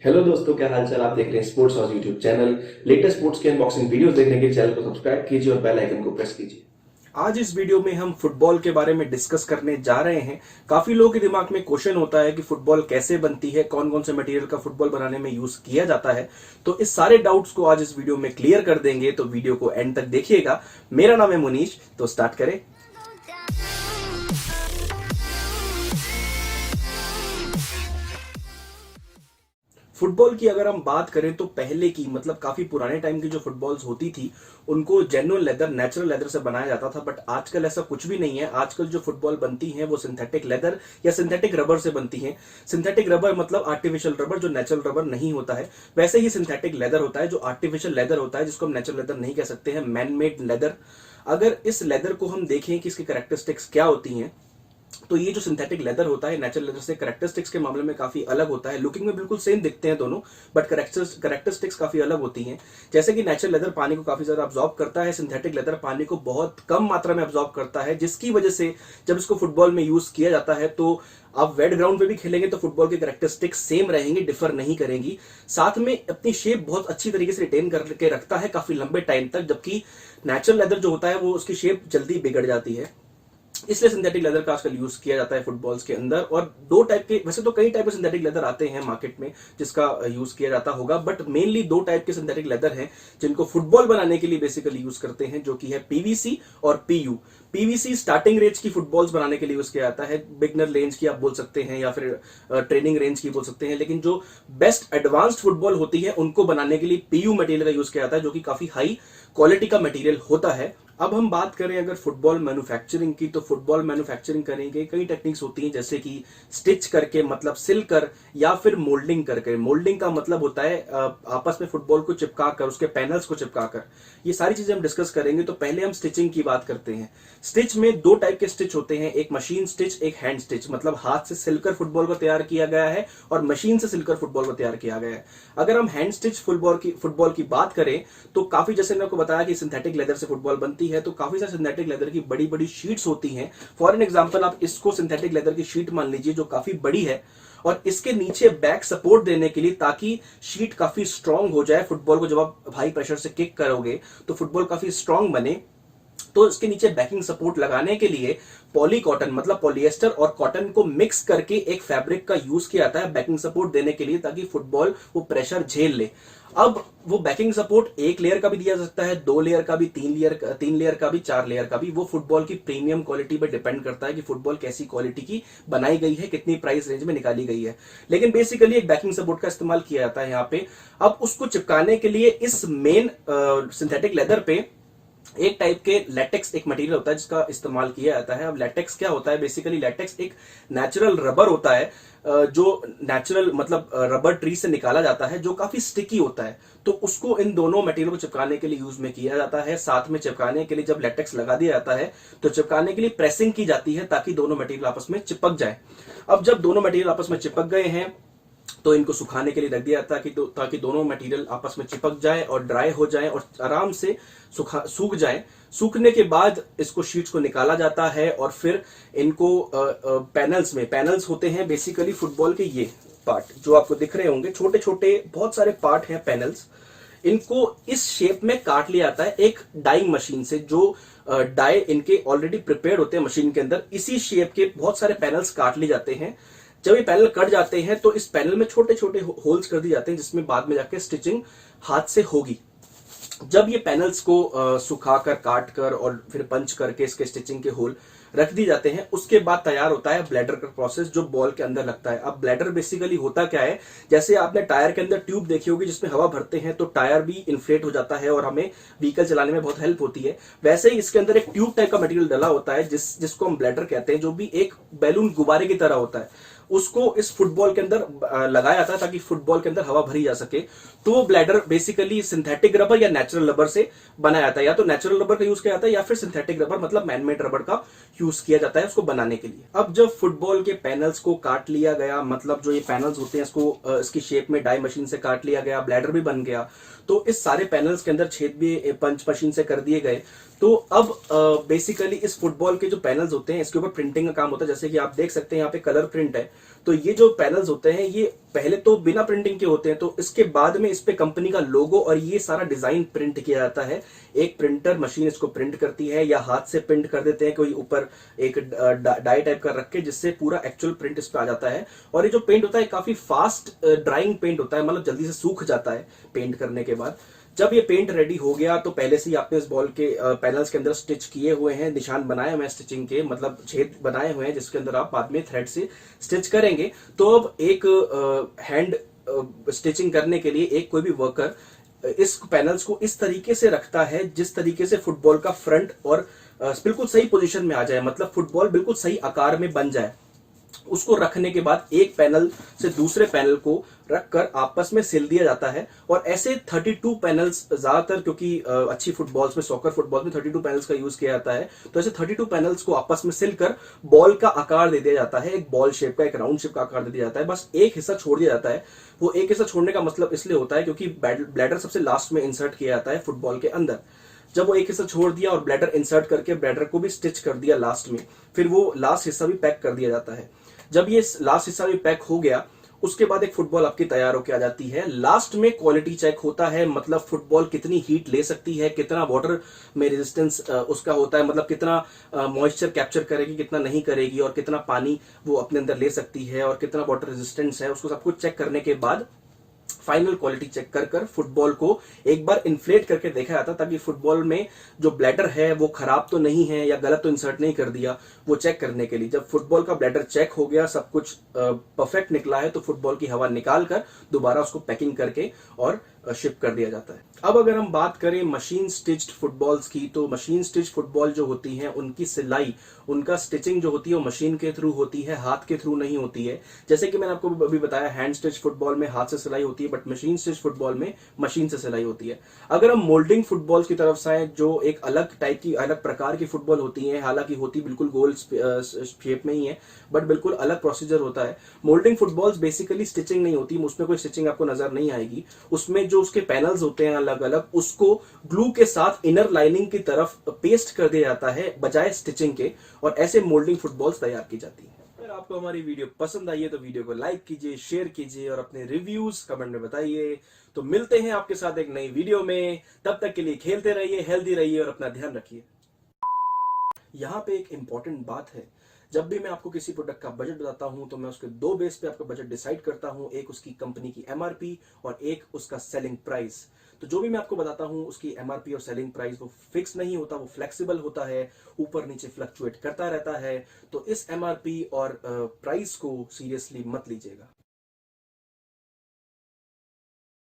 Hello दोस्तों, क्या हाल चाल। आप देख रहे हैं sports house YouTube channel. Latest sports के अनबॉक्सिंग वीडियोस देखने के लिए चैनल को सब्सक्राइब कीजिए और बेल आइकन को प्रेस कीजिए। आज इस वीडियो में हम फुटबॉल के बारे में डिस्कस करने जा रहे हैं। काफी लोगों के दिमाग में क्वेश्चन होता है कि फुटबॉल कैसे बनती है, कौन कौन से मटेरियल का फुटबॉल बनाने में यूज किया जाता है। तो इस सारे डाउट्स को आज इस वीडियो में क्लियर कर देंगे, तो वीडियो को एंड तक देखिएगा। मेरा नाम है मुनीश, तो स्टार्ट करें। फुटबॉल की अगर हम बात करें तो पहले की मतलब काफी पुराने टाइम की जो फुटबॉल्स होती थी उनको जेन्युइन लेदर, नेचुरल लेदर से बनाया जाता था। बट आजकल ऐसा कुछ भी नहीं है। आजकल जो फुटबॉल बनती है वो सिंथेटिक लेदर या सिंथेटिक रबर से बनती है। सिंथेटिक रबर मतलब आर्टिफिशियल रबर, जो नेचुरल रबर नहीं होता है। वैसे ही सिंथेटिक लेदर होता है जो आर्टिफिशियल लेदर होता है, जिसको हम नेचुरल लेदर नहीं कह सकते हैं, मैन मेड लेदर। अगर इस लेदर को हम देखें कि इसकी कैरेक्टरिस्टिक्स क्या होती हैं, तो ये जो सिंथेटिक लेदर होता है नेचुरल लेदर से कैरेक्टरिस्टिक्स के मामले में काफी अलग होता है। लुकिंग में बिल्कुल सेम दिखते हैं दोनों, बट कैरेक्टरिस्टिक्स काफी अलग होती हैं। जैसे कि नेचुरल लेदर पानी को काफी ज्यादा अब्सॉर्ब करता है, सिंथेटिक लेदर पानी को बहुत कम मात्रा में अब्सॉर्ब करता है, जिसकी वजह से जब इसको फुटबॉल में यूज किया जाता है तो आप वेट ग्राउंड पे भी खेलेंगे तो फुटबॉल के कैरेक्टरिस्टिक्स सेम रहेंगी, डिफर नहीं करेंगी। साथ में अपनी शेप बहुत अच्छी तरीके से रिटेन करके रखता है काफी लंबे टाइम तक, जबकि नेचुरल लेदर जो होता है वो उसकी शेप जल्दी बिगड़ जाती है। इसलिए सिंथेटिक लेदर का आजकल यूज किया जाता है फुटबॉल्स के अंदर। और दो टाइप के, वैसे तो कई टाइप के सिंथेटिक लेदर आते हैं मार्केट में जिसका यूज किया जाता होगा, बट मेनली दो टाइप के सिंथेटिक लेदर हैं जिनको फुटबॉल बनाने के लिए बेसिकली यूज करते हैं, जो कि है पीवीसी और पीयू। पीवीसी स्टार्टिंग रेंज की फुटबॉल्स बनाने के लिए यूज किया जाता है, बिगनर रेंज की आप बोल सकते हैं या फिर ट्रेनिंग रेंज की बोल सकते हैं। लेकिन जो बेस्ट एडवांस्ड फुटबॉल होती है उनको बनाने के लिए पीयू मटेरियल का यूज किया जाता है, जो कि काफी हाई क्वालिटी का मटेरियल होता है। अब हम बात करें अगर फुटबॉल मैन्युफैक्चरिंग की, तो फुटबॉल मैन्युफैक्चरिंग करेंगे कई टेक्निक्स होती हैं, जैसे कि स्टिच करके मतलब सिल कर, या फिर मोल्डिंग करके। मोल्डिंग का मतलब होता है आपस में फुटबॉल को चिपका कर, उसके पैनल्स को चिपका कर। ये सारी चीजें हम डिस्कस करेंगे। तो पहले हम स्टिचिंग की बात करते हैं। स्टिच में दो टाइप के स्टिच होते हैं, एक मशीन स्टिच, एक हैंड स्टिच। मतलब हाथ से सिलकर फुटबॉल को तैयार किया गया है और मशीन से सिलकर फुटबॉल को तैयार किया गया है। अगर हम हैंड स्टिच फुटबॉल की बात करें तो काफी, जैसे मैंने आपको बताया कि सिंथेटिक लेदर से फुटबॉल बनती है, तो काफी सारी सिंथेटिक लेदर की बड़ी बड़ी शीट्स होती हैं। फॉर एन एग्जांपल आप इसको सिंथेटिक लेदर की शीट मान लीजिए, जो काफी बड़ी है, और इसके नीचे बैक सपोर्ट देने के लिए, ताकि शीट काफी स्ट्रांग हो जाए। फुटबॉल को जब आप हाई प्रेशर से किक करोगे तो फुटबॉल काफी स्ट्रांग बने, तो इसके नीचे बैकिंग सपोर्ट लगाने के लिए पॉली कॉटन मतलब पॉलिएस्टर और कॉटन को मिक्स करके एक फैब्रिक का यूज किया जाता है बैकिंग सपोर्ट देने के लिए, ताकि फुटबॉल वो प्रेशर झेल ले। अब वो बैकिंग सपोर्ट एक लेयर का भी दिया जा सकता है, दो लेयर का भी, तीन लेयर का भी, चार लेयर का भी। वो फुटबॉल की प्रीमियम क्वालिटी पर डिपेंड करता है कि फुटबॉल कैसी क्वालिटी की बनाई गई है, कितनी प्राइस रेंज में निकाली गई है। लेकिन बेसिकली एक बैकिंग सपोर्ट का इस्तेमाल किया जाता है यहाँ पे। अब उसको चिपकाने के लिए इस मेन सिंथेटिक लेदर पे एक टाइप के लेटेक्स एक मटेरियल होता है जिसका इस्तेमाल किया जाता है। अब लेटेक्स क्या होता है? बेसिकली लेटेक्स एक नेचुरल रबर होता है, जो नेचुरल मतलब रबर ट्री से निकाला जाता है, जो काफी स्टिकी होता है। तो उसको इन दोनों मटेरियल को चिपकाने के लिए यूज में किया जाता है। साथ में चिपकाने के लिए जब लेटेक्स लगा दिया जाता है तो चिपकाने के लिए प्रेसिंग की जाती है, ताकि दोनों मटेरियल आपस में चिपक जाए। अब जब दोनों मटेरियल आपस में चिपक गए हैं तो इनको सुखाने के लिए रख दिया जाता है, ताकि दोनों मटेरियल आपस में चिपक जाए और ड्राई हो जाए और आराम से सूख जाए। सूखने के बाद इसको शीट्स को निकाला जाता है और फिर इनको पैनल्स होते हैं बेसिकली फुटबॉल के। ये पार्ट जो आपको दिख रहे होंगे, छोटे छोटे बहुत सारे पार्ट हैं पैनल्स, इनको इस शेप में काट लिया जाता है एक डाइंग मशीन से। जो डाई इनके ऑलरेडी प्रिपेयर्ड होते हैं मशीन के अंदर, इसी शेप के बहुत सारे पैनल्स काट लिए जाते हैं। जब ये पैनल कट जाते हैं तो इस पैनल में छोटे छोटे होल्स कर दिए जाते हैं, जिसमें बाद में जाके स्टिचिंग हाथ से होगी। जब ये पैनल्स को सुखाकर, काट कर और फिर पंच करके इसके स्टिचिंग के होल रख दिए जाते हैं, उसके बाद तैयार होता है ब्लैडर का प्रोसेस, जो बॉल के अंदर लगता है। अब ब्लैडर बेसिकली होता क्या है? जैसे आपने टायर के अंदर ट्यूब देखी होगी जिसमें हवा भरते हैं, तो टायर भी इन्फ्लेट हो जाता है और हमें व्हीकल चलाने में बहुत हेल्प होती है। वैसे ही इसके अंदर एक ट्यूब टाइप का मटेरियल डला होता है, जिसको हम ब्लैडर कहते हैं, जो भी एक बैलून गुब्बारे की तरह होता है। उसको इस फुटबॉल के अंदर लगाया जाता है ताकि फुटबॉल के अंदर हवा भरी जा सके। तो वो ब्लैडर बेसिकली सिंथेटिक रबर या नेचुरल रबर से बनाया जाता है। या तो नेचुरल रबर का यूज किया जाता है या फिर सिंथेटिक रबर मतलब मैनमेड रबर का यूज किया जाता है उसको बनाने के लिए। अब जब फुटबॉल के पैनल्स को काट लिया गया, मतलब जो ये पैनल्स होते हैं इसको इसकी शेप में डाई मशीन से काट लिया गया, ब्लैडर भी बन गया, तो इस सारे पैनल्स के अंदर छेद भी पंच मशीन से कर दिए गए। तो अब बेसिकली इस फुटबॉल के जो पैनल्स होते हैं इसके ऊपर प्रिंटिंग का काम होता है। जैसे कि आप देख सकते हैं यहाँ पे कलर प्रिंट है, तो ये जो पैनल्स होते हैं ये पहले तो बिना प्रिंटिंग के होते हैं, तो इसके बाद में इस पे कंपनी का लोगो और ये सारा डिजाइन प्रिंट किया जाता है। एक प्रिंटर मशीन इसको प्रिंट करती है या हाथ से प्रिंट कर देते हैं, कोई ऊपर एक डाई टाइप का रख के, जिससे पूरा एक्चुअल प्रिंट इस पे आ जाता है। और ये जो पेंट होता है काफी फास्ट ड्राइंग पेंट होता है, मतलब जल्दी से सूख जाता है पेंट करने के बाद। जब ये पेंट रेडी हो गया तो पहले से ही आपने इस बॉल के पैनल्स के अंदर स्टिच किए हुए हैं, निशान बनाए हुए हैं स्टिचिंग के, मतलब छेद बनाए हुए हैं जिसके अंदर आप बाद में थ्रेड से स्टिच करेंगे। तो अब एक हैंड स्टिचिंग करने के लिए एक कोई भी वर्कर इस पैनल्स को इस तरीके से रखता है जिस तरीके से फुटबॉल का फ्रंट और बिल्कुल सही पोजीशन में आ जाए, मतलब फुटबॉल बिल्कुल सही आकार में बन जाए। उसको रखने के बाद एक पैनल से दूसरे पैनल को रखकर आपस में सिल दिया जाता है। और ऐसे 32 पैनल्स ज्यादातर, क्योंकि अच्छी फुटबॉल्स में, सॉकर फुटबॉल में 32 पैनल्स का यूज किया जाता है, तो ऐसे 32 पैनल्स को आपस में सिलकर बॉल का आकार दे दिया जाता है, एक बॉल शेप का, एक राउंड शेप का आकार दे दिया जाता है। बस एक हिस्सा छोड़ दिया जाता है। वो एक हिस्सा छोड़ने का मतलब इसलिए होता है क्योंकि ब्लैडर सबसे लास्ट में इंसर्ट किया जाता है फुटबॉल के अंदर। जब वो एक हिस्सा छोड़ दिया और ब्लैडर इंसर्ट करके ब्लैडर को भी स्टिच कर दिया लास्ट में, फिर वो लास्ट हिस्सा भी पैक कर दिया जाता है। जब ये लास्ट हिस्सा भी पैक हो गया उसके बाद एक फुटबॉल आपकी तैयार होकर आ जाती है। लास्ट में क्वालिटी चेक होता है, मतलब फुटबॉल कितनी हीट ले सकती है, कितना वाटर में रेजिस्टेंस उसका होता है, मतलब कितना मॉइस्चर कैप्चर करेगी, कितना नहीं करेगी, और कितना पानी वो अपने अंदर ले सकती है, और कितना वाटर रेजिस्टेंस है, उसको सब कुछ चेक करने के बाद फाइनल क्वालिटी चेक कर फुटबॉल को एक बार इन्फ्लेट करके देखा जाता, ताकि फुटबॉल में जो ब्लैडर है वो खराब तो नहीं है या गलत तो इंसर्ट नहीं कर दिया, वो चेक करने के लिए। जब फुटबॉल का ब्लैडर चेक हो गया, सब कुछ परफेक्ट निकला है, तो फुटबॉल की हवा निकाल कर दोबारा उसको पैकिंग करके और शिप कर दिया जाता है। अब अगर हम बात करें मशीन स्टिच्ड फुटबॉल्स की, तो मशीन स्टिच फुटबॉल जो होती हैं उनकी सिलाई, उनका स्टिचिंग जो होती है वो मशीन के थ्रू होती है, हाथ के थ्रू नहीं होती है। जैसे कि मैंने आपको अभी बताया, हैंड स्टिच फुटबॉल में हाथ से सिलाई होती है, बट मशीन स्टिच फुटबॉल में मशीन से सिलाई होती है। अगर हम मोल्डिंग फुटबॉल्स की तरफ से आए, जो एक अलग टाइप की, अलग प्रकार की फुटबॉल होती है, हालांकि होती बिल्कुल गोल शेप में ही है, बट बिल्कुल अलग प्रोसीजर होता है। मोल्डिंग फुटबॉल्स बेसिकली स्टिचिंग नहीं होती, उसमें कोई स्टिचिंग आपको नजर नहीं आएगी। उसमें जो उसके पैनल्स होते हैं अलग अलग, उसको ग्लू के साथ इनर लाइनिंग की तरफ पेस्ट कर दिया जाता है बजाय स्टिचिंग के, और ऐसे मोल्डिंग फुटबॉल्स तैयार की जाती है। अगर आपको हमारी वीडियो पसंद आई है तो वीडियो को लाइक कीजिए, शेयर कीजिए और अपने रिव्यूज कमेंट में बताइए। तो मिलते हैं आपके साथ एक नई वीडियो में, तब तक के लिए खेलते रहिए, हेल्दी रहिए और अपना ध्यान रखिए। यहाँ पे एक इंपॉर्टेंट बात है, जब भी मैं आपको किसी प्रोडक्ट का बजट बताता हूं तो मैं उसके दो बेस पे आपका बजट डिसाइड करता हूं, एक उसकी कंपनी की एमआरपी और एक उसका सेलिंग प्राइस। तो जो भी मैं आपको बताता हूं उसकी एमआरपी और सेलिंग प्राइस वो फिक्स नहीं होता, वो फ्लेक्सिबल होता है, ऊपर नीचे फ्लक्चुएट करता रहता है। तो इस एमआरपी और प्राइस को सीरियसली मत लीजिएगा।